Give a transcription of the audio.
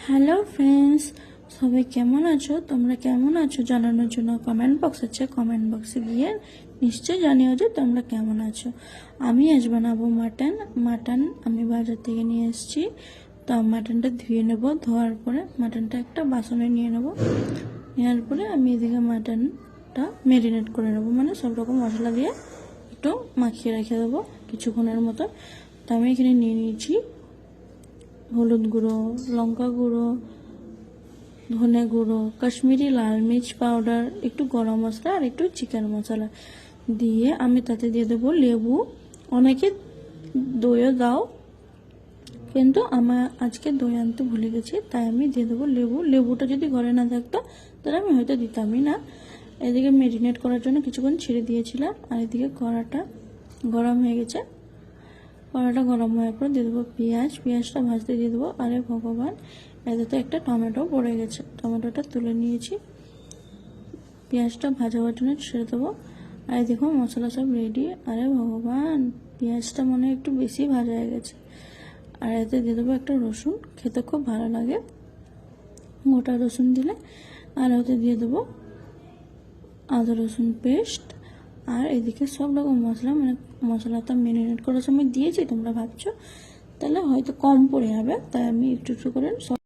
Hello friends, সবাই কেমন আছো? তোমরা কেমন আছো জানানোর জন্য কমেন্ট বক্স আছে, কমেন্ট বক্সে গিয়ে নিশ্চয়ই জানিও যে তোমরা কেমন আছো। আমি আজ বানাবো মাটন আমি বাজার থেকে নিয়ে এসেছি। তো মাটনটা ধুয়ে নেব, ধোয়ার পরে মাটনটা একটা বাসনে নিয়ে নেব। নেওয়ার পরে আমি এদিকে মাটনটা ম্যারিনেট করে নেবো, মানে সব রকম মশলা দিয়ে একটু মাখিয়ে রেখে দেবো কিছুক্ষণের মতো। তো আমি এখানে নিয়ে নিয়েছি হলুদ গুঁড়ো, লঙ্কা গুঁড়ো, ধনে গুঁড়ো, কাশ্মীরি লাল মির্চ পাউডার, একটু গরম মশলা আর একটু চিকেন মশলা দিয়ে আমি তাতে দিয়ে দেবো লেবু। অনেকে দইও দাও, কিন্তু আমার আজকে দই আনতে ভুলে গেছি, তাই আমি দিয়ে দেবো লেবু। লেবুটা যদি ঘরে না থাকতো তাহলে আমি হয়তো দিতামই না। এদিকে ম্যারিনেট করার জন্য কিছুক্ষণ ছেড়ে দিয়েছিলাম, আর এদিকে কড়াটা গরম হয়ে গেছে। কড়াটা গরম হওয়ার পর দিয়ে দেবো পেঁয়াজটা ভাজতে দিয়ে দেবো। আরে ভগবান, এতে তো একটা টমেটো পড়ে গেছে, টমেটোটা তুলে নিয়েছি। পেঁয়াজটা ভাজা হওয়ার জন্য ছেড়ে দেবো। আর দেখো মশলা সব রেডি। আরে ভগবান, পেঁয়াজটা মনে হয় একটু বেশি ভাজা হয়ে গেছে। আর এতে দিয়ে দেবো একটা রসুন, খেতে খুব ভালো লাগে গোটা রসুন দিলে। আর ওতে দিয়ে দেবো আদা রসুন পেস্ট। আর এদিকে সব রকম মশলা, মানে মশলাটা ম্যারিনেট করার সময় দিয়েছি, তোমরা ভাবছো তাহলে হয়তো কম পড়ে যাবে, তাই আমি একটু একটু করে সব